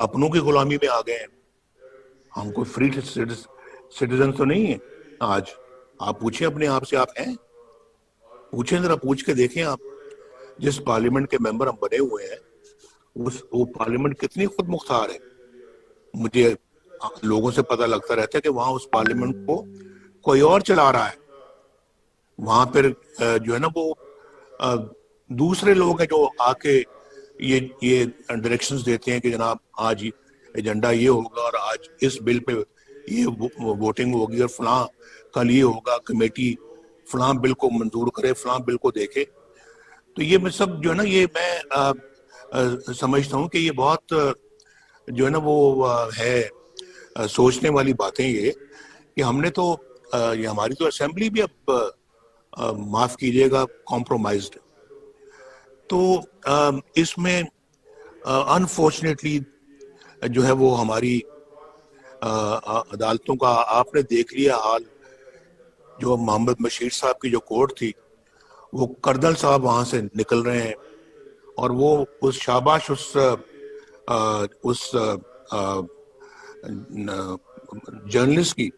اپنوں کی غلامی میں آ گئے ہیں. ہم کوئی فری سٹیزن تو نہیں ہیں آج. آپ پوچھیں اپنے آپ سے, آپ ہیں؟ پوچھیں ذرا, پوچھ کے دیکھیں آپ. جس پارلیمنٹ کے ممبر ہم بنے ہوئے ہیں وہ پارلیمنٹ کتنی خود مختار ہے. مجھے لوگوں سے پتہ لگتا رہتا ہے کہ وہاں اس پارلیمنٹ کو کوئی اور چلا رہا ہے. وہاں پھر جو ہے نا وہ دوسرے لوگ ہیں جو آ کے یہ ڈائریکشنز دیتے ہیں کہ جناب آج ایجنڈا یہ ہوگا اور آج اس بل پہ یہ ووٹنگ ہوگی اور فلاں کل یہ ہوگا, کمیٹی فلاں بل کو منظور کرے, فلاں بل کو دیکھے. تو یہ میں سب جو ہے نا یہ میں سمجھتا ہوں کہ یہ بہت جو ہے نا وہ ہے سوچنے والی باتیں یہ کہ ہم نے تو یہ ہماری تو اسمبلی بھی اب معاف کیجئے گا کمپرومائزڈ. تو اس میں انفارچونیٹلی جو ہے وہ ہماری عدالتوں کا آپ نے دیکھ لیا حال. جو محمد بشیر صاحب کی جو کورٹ تھی, وہ کردل صاحب وہاں سے نکل رہے ہیں اور وہ اس شاباش اس جرنلسٹ کی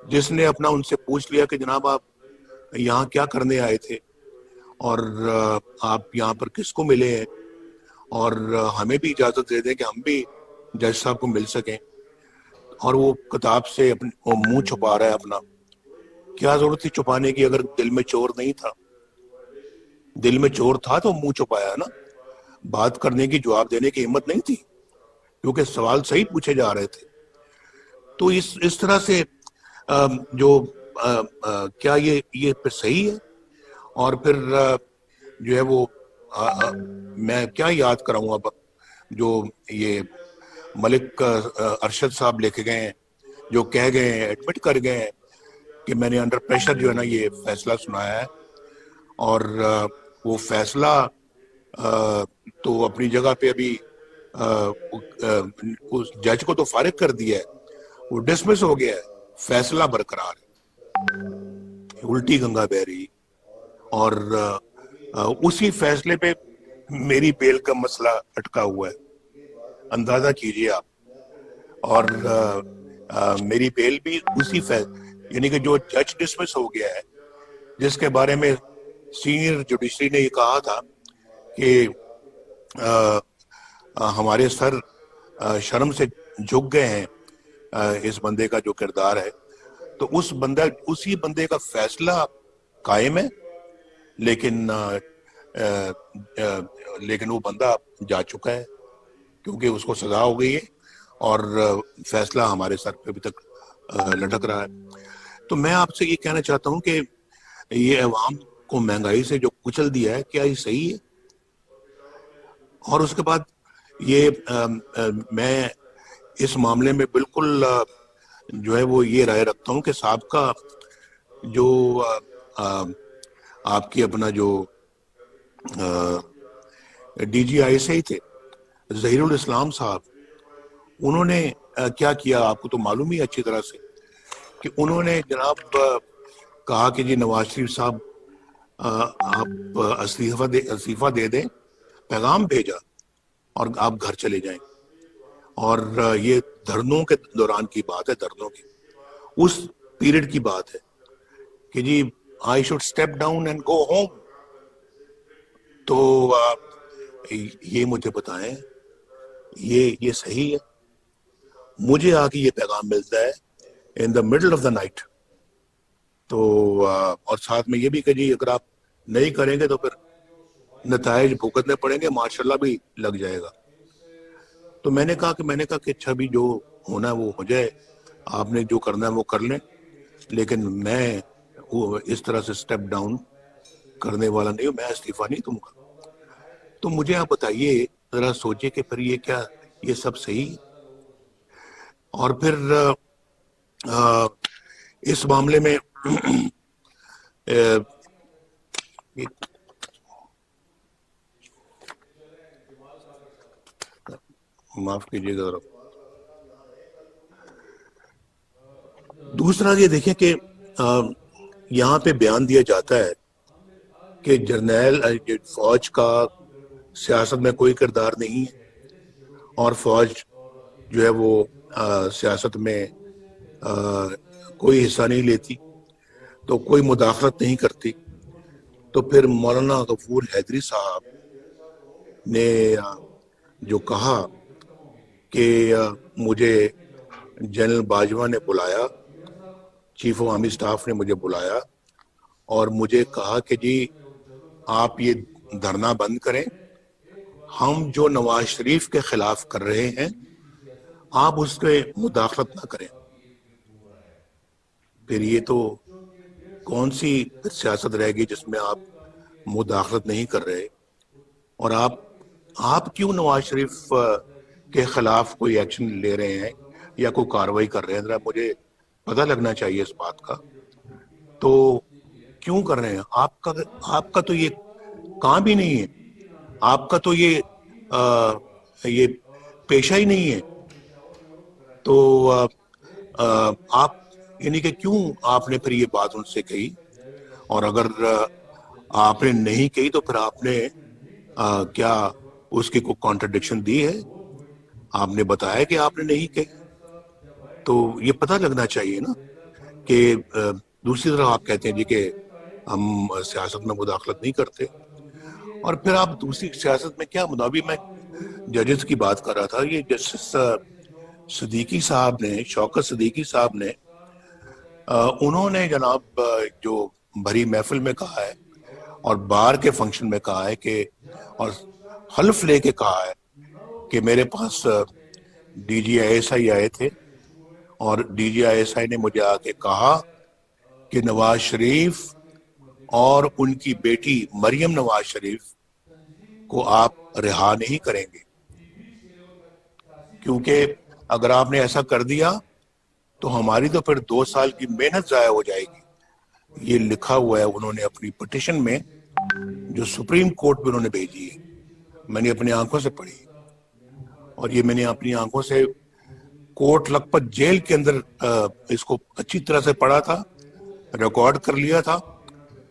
جس نے اپنا ان سے پوچھ لیا کہ جناب آپ یہاں کیا کرنے آئے تھے اور آپ یہاں پر کس کو ملے ہیں, اور ہمیں بھی اجازت دے دیں کہ ہم بھی جج صاحب کو مل سکیں. اور وہ کتاب سے وہ منہ چھپا رہا ہے اپنا. کیا ضرورت تھی چھپانے کی اگر دل میں چور نہیں تھا؟ دل میں چور تھا تو منہ چھپایا نا. بات کرنے کی, جواب دینے کی ہمت نہیں تھی کیونکہ سوال صحیح پوچھے جا رہے تھے. تو اس طرح سے جو کیا یہ پھر صحیح ہے؟ اور پھر جو ہے وہ میں کیا یاد کراؤں اب, جو یہ ملک ارشد صاحب لے کے گئے ہیں, جو کہہ گئے ہیں, ایڈمٹ کر گئے ہیں کہ میں نے انڈر پریشر جو ہے نا یہ فیصلہ سنایا ہے. اور وہ فیصلہ تو اپنی جگہ پہ ابھی اس جج کو تو فارغ کر دیا ہے, وہ ڈسمس ہو گیا ہے, فیصلہ برقرار ہے. الٹی گنگا بہ رہی. اور اسی فیصلے پہ میری بیل کا مسئلہ اٹکا ہوا ہے, اندازہ کیجئے آپ. اور میری بیل بھی اسی یعنی کہ جو جج ڈسمس ہو گیا ہے, جس کے بارے میں سینئر جوڈیشری نے یہ کہا تھا کہ ہمارے سر شرم سے جھک گئے ہیں اس بندے کا جو کردار ہے. تو اسی بندے کا فیصلہ قائم ہے, لیکن وہ بندہ جا چکا ہے کیونکہ اس کو سزا ہو گئی ہے اور فیصلہ ہمارے سر پہ ابھی تک لٹک رہا ہے. تو میں آپ سے یہ کہنا چاہتا ہوں کہ یہ عوام کو مہنگائی سے جو کچل دیا ہے, کیا یہ صحیح ہے؟ اور اس کے بعد یہ میں اس معاملے میں بالکل جو ہے وہ یہ رائے رکھتا ہوں کہ سابقہ جو آپ کی اپنا جو ڈی جی آئی سے ہی تھے ظہیر الاسلام صاحب, انہوں نے کیا کیا آپ کو تو معلوم ہی اچھی طرح سے کہ انہوں نے جناب کہا کہ جی نواز شریف صاحب آپ استعفیٰ دے دیں, پیغام بھیجا اور آپ گھر چلے جائیں. اور یہ دھرنوں کے دوران کی بات ہے, دھرنوں کی اس پیریڈ کی بات ہے کہ جی I should step down and go home. تو یہ مجھے بتائیں یہ صحیح ہے؟ مجھے آ کے یہ پیغام ملتا ہے in the middle of the night. تو اور ساتھ میں یہ بھی کہ جی اگر آپ نہیں کریں گے تو پھر نتائج بھگتنے پڑیں گے, ماشاءاللہ بھی لگ جائے گا. تو میں نے کہا کہ اچھا بھی جو ہونا ہے وہ ہو جائے, آپ نے جو کرنا ہے وہ کر لیں, لیکن میں اس طرح سے سٹیپ ڈاؤن کرنے والا نہیں ہوں, میں استعفیٰ نہیں دوں گا. تو مجھے آپ بتائیے, ذرا سوچے کہ پھر یہ کیا یہ سب صحیح؟ اور پھر اس معاملے میں معاف کیجیے گا, دوسرا یہ دیکھیں کہ یہاں پہ بیان دیا جاتا ہے کہ جرنیل فوج کا سیاست میں کوئی کردار نہیں ہے اور فوج جو ہے وہ سیاست میں کوئی حصہ نہیں لیتی، تو کوئی مداخلت نہیں کرتی، تو پھر مولانا غفور حیدری صاحب نے جو کہا کہ مجھے جنرل باجوہ نے بلایا، چیف آف آرمی سٹاف نے مجھے بلایا اور مجھے کہا کہ جی آپ یہ دھرنا بند کریں، ہم جو نواز شریف کے خلاف کر رہے ہیں آپ اس کے مداخلت نہ کریں۔ پھر یہ تو کون سی سیاست رہے گی جس میں آپ مداخلت نہیں کر رہے، اور آپ کیوں نواز شریف کے خلاف کوئی ایکشن لے رہے ہیں یا کوئی کارروائی کر رہے ہیں؟ ذرا مجھے پتہ لگنا چاہیے اس بات کا۔ تو کیوں کر رہے ہیں؟ آپ کا تو یہ کام ہی نہیں ہے، آپ کا تو یہ پیشہ ہی نہیں ہے، تو آپ یعنی کہ کیوں آپ نے پھر یہ بات ان سے کہی؟ اور اگر آپ نے نہیں کہی تو پھر آپ نے کیا اس کی کوئی کانٹرڈکشن دی ہے؟ آپ نے بتایا کہ آپ نے نہیں کہی، تو یہ پتہ لگنا چاہیے نا کہ دوسری طرف آپ کہتے ہیں جی کہ ہم سیاست میں مداخلت نہیں کرتے، اور پھر آپ دوسری سیاست میں کیا ابھی میں ججز کی بات کر رہا تھا، یہ جسٹس صدیقی صاحب نے، شوکت صدیقی صاحب نے انہوں نے جناب جو بھری محفل میں کہا ہے اور بار کے فنکشن میں کہا ہے کہ، اور حلف لے کے کہا ہے کہ میرے پاس D G I S I آئے تھے اور D G I S I نے مجھے آ کے کہا کہ نواز شریف اور ان کی بیٹی مریم نواز شریف کو آپ رہا نہیں کریں گے، کیونکہ اگر آپ نے ایسا کر دیا تو ہماری تو پھر 2 سال کی محنت ضائع ہو جائے گی۔ یہ لکھا ہوا ہے انہوں نے اپنی پٹیشن میں، جو سپریم کورٹ میں انہوں نے بھیجی ہے، میں نے اپنی آنکھوں سے پڑھی، اور یہ میں نے اپنی آنکھوں سے کوٹ لکھپت جیل کے اندر اس کو اچھی طرح سے پڑھا تھا، ریکارڈ کر لیا تھا،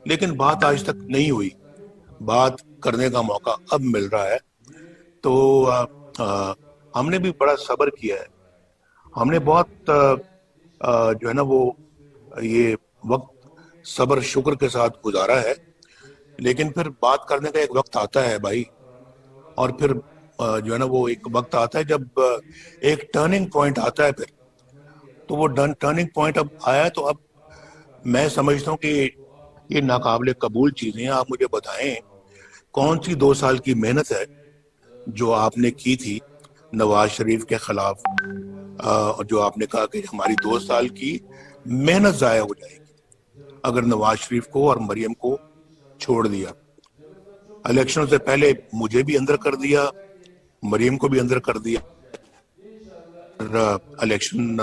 لیکن بات آج تک نہیں ہوئی۔ بات کرنے کا موقع اب مل رہا ہے، تو ہم نے بھی بڑا صبر کیا ہے، ہم نے بہت جو ہے نا وہ یہ وقت صبر شکر کے ساتھ گزارا ہے، لیکن پھر بات کرنے کا ایک وقت آتا ہے بھائی، اور پھر جو ہے نا وہ ایک وقت آتا ہے جب ایک ٹرننگ پوائنٹ آتا ہے، پھر تو وہ ٹرننگ پوائنٹ اب آیا ہے، تو اب میں سمجھتا ہوں کہ یہ ناقابل قبول چیزیں ہیں۔ آپ مجھے بتائیں کون سی 2 سال کی محنت ہے جو آپ نے کی تھی نواز شریف کے خلاف، جو آپ نے کہا کہ ہماری 2 سال کی محنت ضائع ہو جائے گی اگر نواز شریف کو اور مریم کو چھوڑ دیا۔ الیکشن سے پہلے مجھے بھی اندر کر دیا، مریم کو بھی اندر کر دیا، اور الیکشن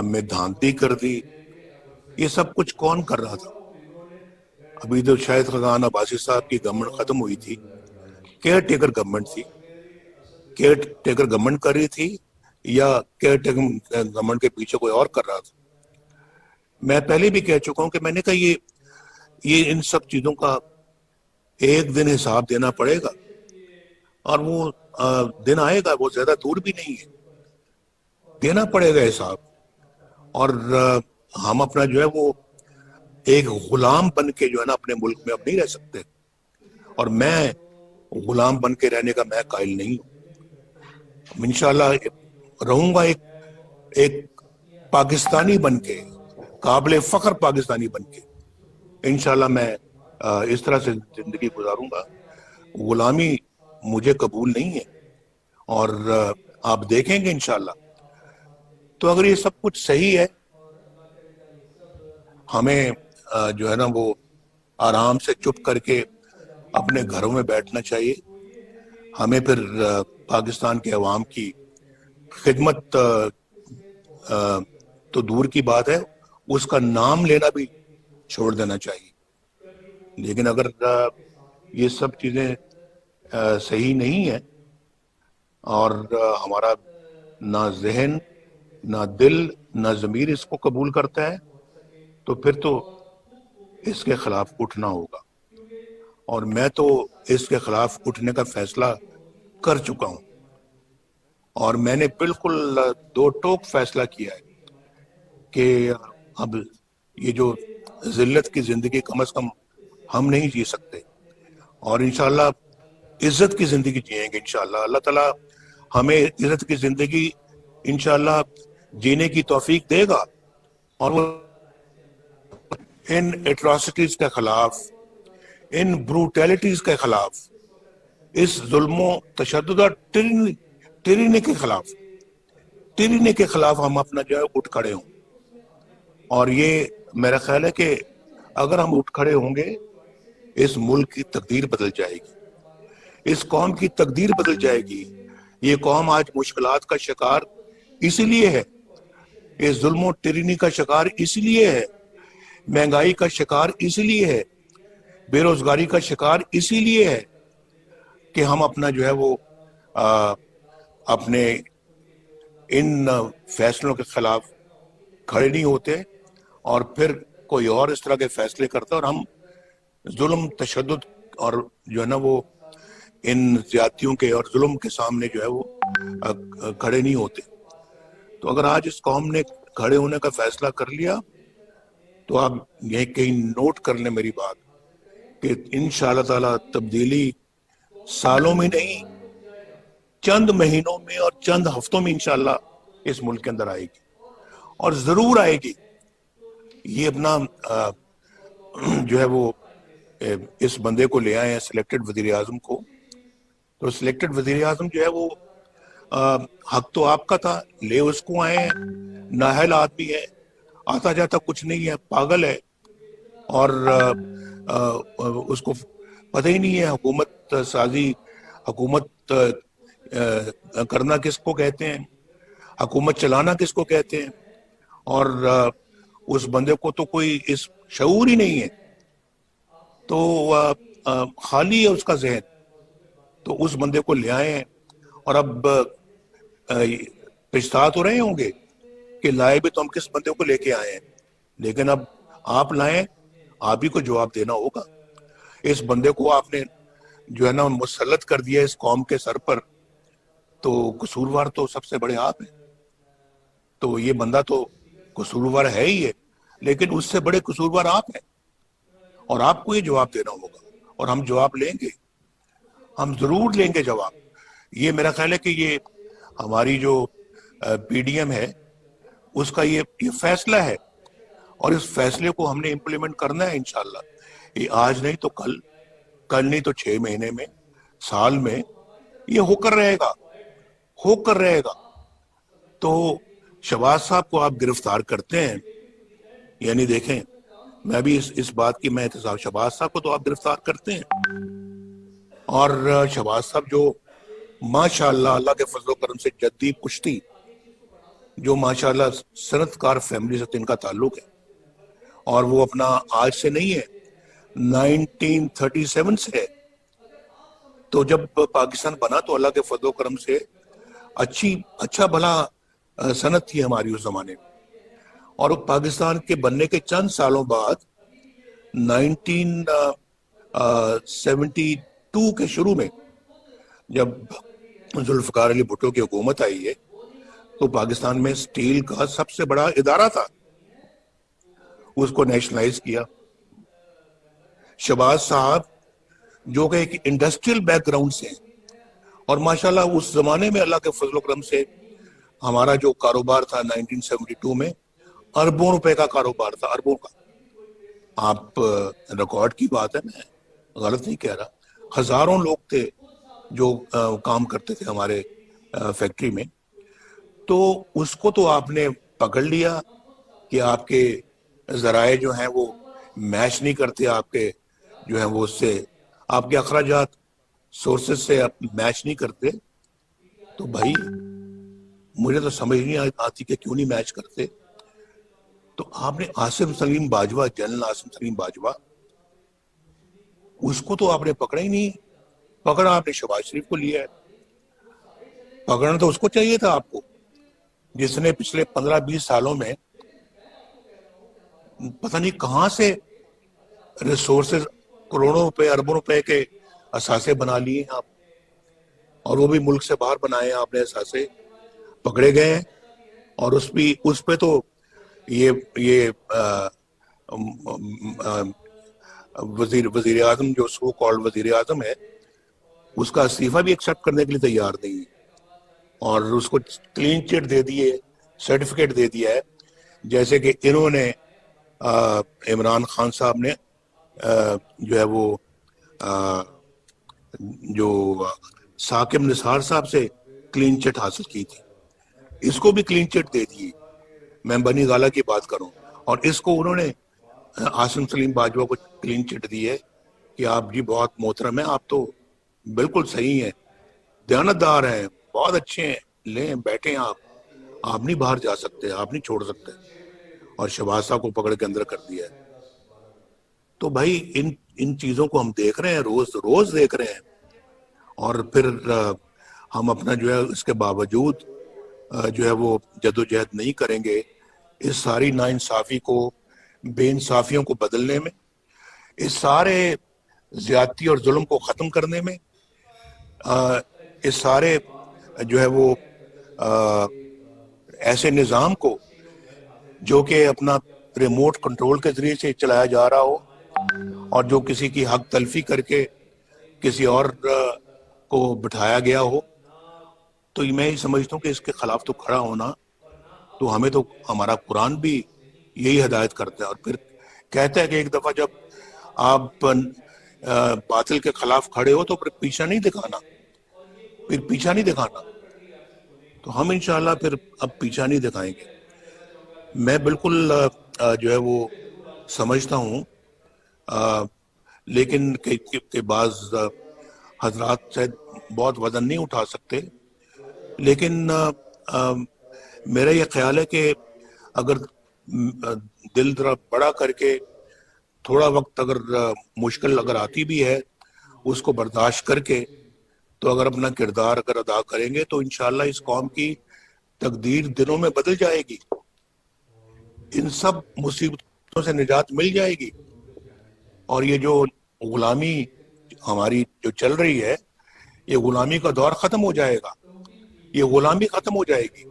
میں دھاندلی کر دی۔ یہ سب کچھ کون کر رہا تھا؟ ابھی تو شاید خزان عباسی صاحب کی گورنمنٹ ختم ہوئی تھی، کیئر ٹیکر گورنمنٹ تھی، کیئر ٹیکر گورنمنٹ کر رہی تھی یا کیئر ٹیکر گورنمنٹ کے پیچھے کوئی اور کر رہا تھا؟ میں پہلے بھی کہہ چکا ہوں کہ میں نے کہا یہ ان سب چیزوں کا ایک دن حساب دینا پڑے گا، اور وہ دن آئے گا، وہ زیادہ دور بھی نہیں ہے، دینا پڑے گا حساب۔ اور ہم اپنا جو ہے وہ ایک غلام بن کے جو ہے نا اپنے ملک میں اب نہیں رہ سکتے، اور میں غلام بن کے رہنے کا میں قائل نہیں ہوں۔ انشاءاللہ رہوں گا ایک پاکستانی بن کے، قابل فخر پاکستانی بن کے، انشاءاللہ میں اس طرح سے زندگی گزاروں گا۔ غلامی مجھے قبول نہیں ہے، اور آپ دیکھیں گے انشاءاللہ۔ تو اگر یہ سب کچھ صحیح ہے، ہمیں جو ہے نا وہ آرام سے چپ کر کے اپنے گھروں میں بیٹھنا چاہیے۔ ہمیں پھر پاکستان کے عوام کی خدمت تو دور کی بات ہے، اس کا نام لینا بھی چھوڑ دینا چاہیے۔ لیکن اگر یہ سب چیزیں صحیح نہیں ہیں، اور ہمارا نہ ذہن، نہ دل، نہ ضمیر اس کو قبول کرتا ہے، تو پھر تو اس کے خلاف اٹھنا ہوگا، اور میں تو اس کے خلاف اٹھنے کا فیصلہ کر چکا ہوں۔ اور میں نے بالکل دو ٹوک فیصلہ کیا ہے کہ اب یہ جو ذلت کی زندگی کم از کم ہم نہیں جی سکتے، اور انشاءاللہ عزت کی زندگی جئیں گے انشاءاللہ۔ اللہ تعالیٰ ہمیں عزت کی زندگی انشاءاللہ جینے کی توفیق دے گا، اور وہ ان ایٹراسٹیز کے خلاف، ان بروٹیلٹیز کے خلاف، اس ظلم و تشدد اور ٹرینی کے خلاف ہم اپنا جو ہے اٹھ کھڑے ہوں۔ اور یہ میرا خیال ہے کہ اگر ہم اٹھ کھڑے ہوں گے، اس ملک کی تقدیر بدل جائے گی، اس قوم کی تقدیر بدل جائے گی۔ یہ قوم آج مشکلات کا شکار اسی لیے ہے، اس ظلم و ٹرینی کا شکار اسی لیے ہے، مہنگائی کا شکار اسی لیے ہے، بے روزگاری کا شکار اسی لیے ہے کہ ہم اپنا جو ہے وہ اپنے ان فیصلوں کے خلاف کھڑے نہیں ہوتے، اور پھر کوئی اور اس طرح کے فیصلے کرتا، اور ہم ظلم، تشدد اور جو ہے نا وہ ان زیادتیوں کے اور ظلم کے سامنے جو ہے وہ کھڑے نہیں ہوتے۔ تو اگر آج اس قوم نے کھڑے ہونے کا فیصلہ کر لیا تو آپ یہ کہیں نوٹ کر لیں میری بات، کہ انشاءاللہ تعالی تبدیلی سالوں میں نہیں، چند مہینوں میں اور چند ہفتوں میں انشاءاللہ اس ملک کے اندر آئے گی، اور ضرور آئے گی۔ یہ اپنا جو ہے وہ اس بندے کو لے آئے ہیں، سلیکٹڈ وزیر اعظم کو، تو سلیکٹڈ وزیر اعظم جو ہے وہ حق تو آپ کا تھا، لے اس کو آئے ہیں، نااہل آدمی ہے، آتا جاتا کچھ نہیں ہے، پاگل ہے، اور اس کو پتہ ہی نہیں ہے حکومت سازی، حکومت کرنا کس کو کہتے ہیں، حکومت چلانا کس کو کہتے ہیں، اور اس بندے کو تو کوئی اس شعور ہی نہیں ہے، تو خالی ہے اس کا ذہن۔ تو اس بندے کو لے آئے ہیں، اور اب پچھتا تو رہے ہوں گے کہ لائے بھی تو ہم کس بندے کو لے کے آئے ہیں، لیکن اب آپ لائیں، آپ ہی کو جواب دینا ہوگا۔ اس بندے کو آپ نے جو ہے نا مسلط کر دیا اس قوم کے سر پر، تو قصوروار تو سب سے بڑے آپ ہیں۔ تو یہ بندہ تو قصوروار ہے ہی ہے، لیکن اس سے بڑے قصوروار آپ ہیں، اور آپ کو یہ جواب دینا ہوگا، اور ہم جواب لیں گے، ہم ضرور لیں گے جواب۔ یہ میرا خیال ہے کہ یہ ہماری جو پی ڈی ایم ہے اس کا یہ فیصلہ ہے، اور اس فیصلے کو ہم نے امپلیمنٹ کرنا ہے انشاءاللہ۔ یہ آج نہیں تو کل، کل نہیں تو 6 مہینے میں، سال میں یہ ہو کر رہے گا، ہو کر رہے گا۔ تو شہباز صاحب کو آپ گرفتار کرتے ہیں، یعنی دیکھیں، میں بھی اس بات کی میں احتساب، شہباز صاحب کو تو آپ گرفتار کرتے ہیں، اور شہباز صاحب جو ماشاءاللہ اللہ کے فضل و کرم سے جدی پشتی، جو ماشاءاللہ صنعت کار فیملی سے ان کا تعلق ہے، اور وہ اپنا آج سے نہیں ہے، 1937 سے ہے۔ تو جب پاکستان بنا تو اللہ کے فضل و کرم سے اچھا بھلا صنعت تھی ہماری اس زمانے میں، اور پاکستان کے بننے کے چند سالوں بعد 1972 کے شروع میں جب ذوالفقار علی بھٹو کی حکومت آئی ہے، تو پاکستان میں سٹیل کا سب سے بڑا ادارہ تھا، اس کو نیشنلائز کیا۔ شہباز صاحب جو کہ ایک انڈسٹریل بیک گراؤنڈ سے ہیں، اور ماشاءاللہ اس زمانے میں اللہ کے فضل و کرم سے ہمارا جو کاروبار تھا 1972 میں اربوں روپے کا کاروبار تھا، اربوں کا۔ آپ ریکارڈ کی بات ہے، میں غلط نہیں کہہ رہا، ہزاروں لوگ تھے جو کام کرتے تھے ہمارے فیکٹری میں۔ تو اس کو تو آپ نے پکڑ لیا کہ آپ کے ذرائع جو ہیں وہ میچ نہیں کرتے، آپ کے جو ہیں وہ اس سے آپ کے اخراجات سورسز سے میچ نہیں کرتے۔ تو بھائی مجھے تو سمجھ نہیں آتی کہ کیوں نہیں میچ کرتے۔ تو آپ نے آصف سلیم باجوہ، جنرل آصف سلیم باجوہ، اس کو تو آپ نے پکڑا ہی نہیں، پکڑا آپ نے شہباز شریف کو لیا ہے۔ پکڑنا تو اس کو چاہیے تھا آپ کو، جس نے پچھلے 15-20 سالوں میں پتہ نہیں کہاں سے ریسورسز، کروڑوں روپے، اربوں روپے کے اثاثے بنا لیے ہیں آپ، اور وہ بھی ملک سے باہر بنائے ہیں آپ نے اثاثے۔ پکڑے گئے ہیں، اور اس پہ تو یہ وزیر اعظم جو سو کالڈ وزیر اعظم ہے، اس کا استعفیٰ بھی ایکسیپٹ کرنے کے لیے تیار نہیں ہے، اور اس کو کلین چٹ دے دیے، سرٹیفکیٹ دے دیا ہے، جیسے کہ انہوں نے عمران خان صاحب نے جو ہے وہ جو ثاقب نثار صاحب سے کلین چٹ حاصل کی تھی، اس کو بھی کلین چٹ دے دیے. میں بنی گالہ کی بات کروں، اور اس کو انہوں نے عاصم سلیم باجوہ کو کلین چٹ دی ہے کہ آپ جی بہت محترم ہیں، آپ تو بالکل صحیح ہیں، دیانتدار ہیں، بہت اچھے ہیں، لیں بیٹھیں، آپ نہیں باہر جا سکتے، آپ نہیں چھوڑ سکتے. اور شہباز صاحب کو پکڑ کے اندر کر دیا ہے. تو بھائی ان چیزوں کو ہم دیکھ رہے ہیں، روز روز دیکھ رہے ہیں، اور پھر ہم اپنا جو ہے اس کے باوجود جو ہے وہ جدوجہد نہیں کریں گے اس ساری ناانصافی کو، بے انصافیوں کو بدلنے میں، اس سارے زیادتی اور ظلم کو ختم کرنے میں، اس سارے جو ہے وہ ایسے نظام کو جو کہ اپنا ریموٹ کنٹرول کے ذریعے سے چلایا جا رہا ہو، اور جو کسی کی حق تلفی کر کے کسی اور کو بٹھایا گیا ہو، تو میں یہ سمجھتا ہوں کہ اس کے خلاف تو کھڑا ہونا، تو ہمیں تو ہمارا قرآن بھی یہی ہدایت کرتا ہے. اور پھر کہتا ہے کہ ایک دفعہ جب آپ باطل کے خلاف کھڑے ہو تو پھر پیچھا نہیں دکھانا. تو ہم انشاءاللہ پھر اب پیچھا نہیں دکھائیں گے. میں بالکل جو ہے وہ سمجھتا ہوں، لیکن کہ بعض حضرات شاید بہت وزن نہیں اٹھا سکتے، لیکن میرا یہ خیال ہے کہ اگر دل ذرا بڑا کر کے تھوڑا وقت اگر مشکل اگر آتی بھی ہے، اس کو برداشت کر کے، تو اگر اپنا کردار اگر ادا کریں گے تو انشاءاللہ اس قوم کی تقدیر دنوں میں بدل جائے گی، ان سب مصیبتوں سے نجات مل جائے گی، اور یہ جو غلامی ہماری جو چل رہی ہے، یہ غلامی کا دور ختم ہو جائے گا، یہ غلامی ختم ہو جائے گی.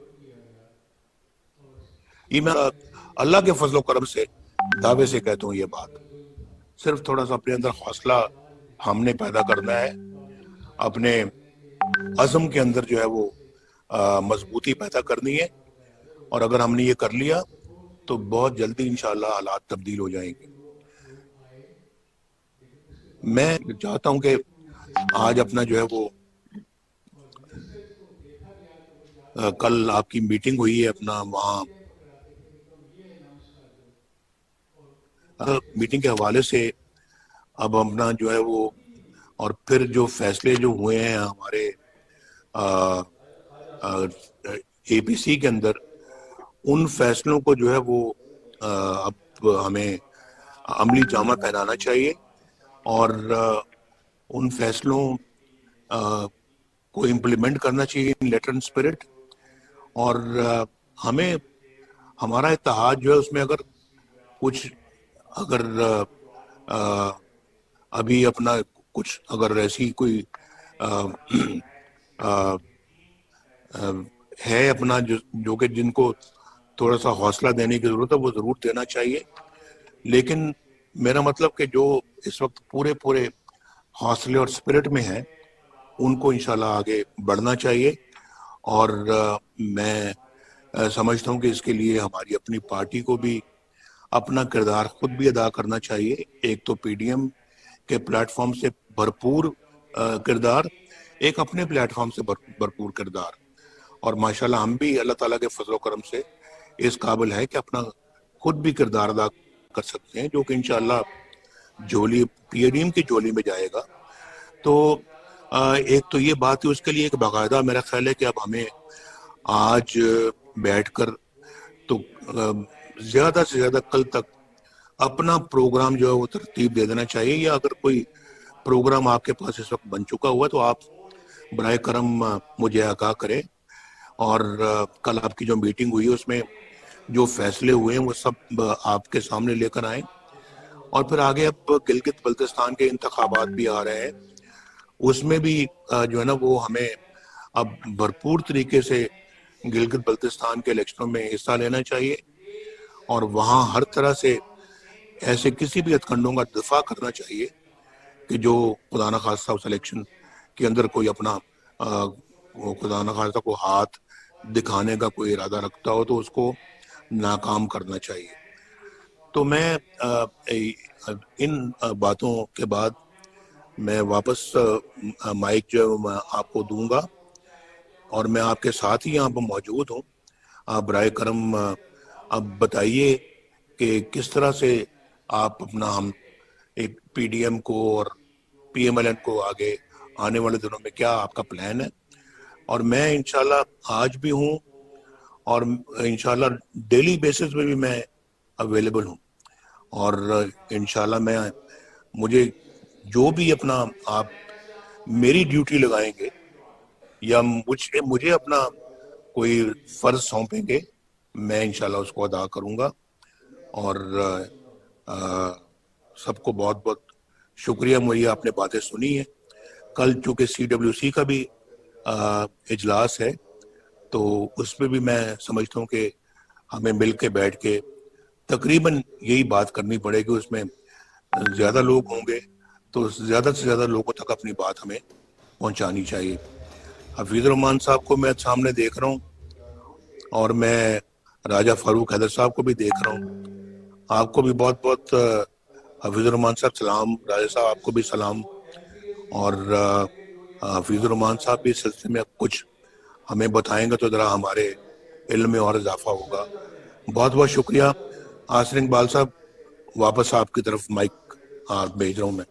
یہ میں اللہ کے فضل و کرم سے دعوے سے کہتا ہوں. یہ بات صرف تھوڑا سا اپنے اندر حوصلہ ہم نے پیدا کرنا ہے، اپنے عزم کے اندر جو ہے وہ مضبوطی پیدا کرنی ہے، اور اگر ہم نے یہ کر لیا تو بہت جلدی انشاءاللہ حالات تبدیل ہو جائیں گے. میں چاہتا ہوں کہ آج اپنا جو ہے وہ کل آپ کی میٹنگ ہوئی ہے اپنا وہاں، میٹنگ کے حوالے سے اب اپنا جو ہے وہ، اور پھر جو فیصلے جو ہوئے ہیں ہمارے اے پی سی کے اندر، ان فیصلوں کو جو ہے وہ اب ہمیں عملی جامہ پہنانا چاہیے، اور ان فیصلوں کو امپلیمنٹ کرنا چاہیے ان لیٹر اینڈ اسپرٹ. اور ہمیں ہمارا اتحاد جو ہے اس میں اگر ابھی اپنا کچھ اگر ایسی کوئی ہے اپنا جو کہ جن کو تھوڑا سا حوصلہ دینے کی ضرورت ہے، وہ ضرور دینا چاہیے. لیکن میرا مطلب کہ جو اس وقت پورے حوصلے اور اسپرٹ میں ہیں، ان کو انشاءاللہ آگے بڑھنا چاہیے. اور میں سمجھتا ہوں کہ اس کے لیے ہماری اپنی پارٹی کو بھی اپنا کردار خود بھی ادا کرنا چاہیے. ایک تو پی ڈی ایم کے پلیٹ فارم سے بھرپور کردار، ایک اپنے پلیٹ فارم سے بھرپور کردار. اور ماشاءاللہ ہم بھی اللہ تعالیٰ کے فضل و کرم سے اس قابل ہے کہ اپنا خود بھی کردار ادا کر سکتے ہیں، جو کہ انشاءاللہ جولی پی ڈی ایم کی جولی میں جائے گا. تو ایک تو یہ بات ہے، اس کے لیے ایک باقاعدہ میرا خیال ہے کہ اب ہمیں آج بیٹھ کر تو زیادہ سے زیادہ کل تک اپنا پروگرام جو ہے وہ ترتیب دے دینا چاہیے، یا اگر کوئی پروگرام آپ کے پاس اس وقت بن چکا ہوا تو آپ برائے کرم مجھے آگاہ کریں. اور کل آپ کی جو میٹنگ ہوئی اس میں جو فیصلے ہوئے ہیں وہ سب آپ کے سامنے لے کر آئیں. اور پھر آگے اب گلگت بلتستان کے انتخابات بھی آ رہے ہیں، اس میں بھی جو ہے نا وہ ہمیں اب بھرپور طریقے سے گلگت بلتستان کے الیکشنوں میں حصہ لینا چاہیے اور وہاں ہر طرح سے ایسے کسی بھی ہتھکنڈوں کا دفاع کرنا چاہیے کہ جو خدا نخواستہ اس الیکشن کے اندر کوئی اپنا خدا نخواستہ کو ہاتھ دکھانے کا کوئی ارادہ رکھتا ہو تو اس کو ناکام کرنا چاہیے. تو میں ان باتوں کے بعد میں واپس مائک جو میں آپ کو دوں گا اور میں آپ کے ساتھ ہی یہاں پر موجود ہوں. آپ برائے کرم اب بتائیے کہ کس طرح سے آپ اپنا ہم ایک پی ڈی ایم کو اور پی ایم ایل این کو آگے آنے والے دنوں میں کیا آپ کا پلان ہے. اور میں انشاءاللہ آج بھی ہوں اور انشاءاللہ ڈیلی بیسس پہ بھی میں اویلیبل ہوں اور انشاءاللہ مجھے جو بھی اپنا آپ میری ڈیوٹی لگائیں گے یا مجھے اپنا کوئی فرض سونپیں گے میں انشاءاللہ اس کو ادا کروں گا. اور سب کو بہت بہت شکریہ مجھے آپ نے باتیں سنی ہیں. کل چونکہ CWC کا بھی اجلاس ہے تو اس میں بھی میں سمجھتا ہوں کہ ہمیں مل کے بیٹھ کے تقریباً یہی بات کرنی پڑے گی. اس میں زیادہ لوگ ہوں گے تو زیادہ سے زیادہ لوگوں تک اپنی بات ہمیں پہنچانی چاہیے. حفیظ الرحمان صاحب کو میں سامنے دیکھ رہا ہوں اور میں راجہ فاروق حیدر صاحب کو بھی دیکھ رہا ہوں. آپ کو بھی بہت بہت حفیظ الرحمان صاحب سلام. راجہ صاحب آپ کو بھی سلام. اور حفیظ الرحمان صاحب بھی اس سلسلے میں کچھ ہمیں بتائیں گے تو ذرا ہمارے علم میں اور اضافہ ہوگا. بہت بہت شکریہ. آسر اقبال صاحب واپس آپ کی طرف مائک بھیج رہا ہوں میں.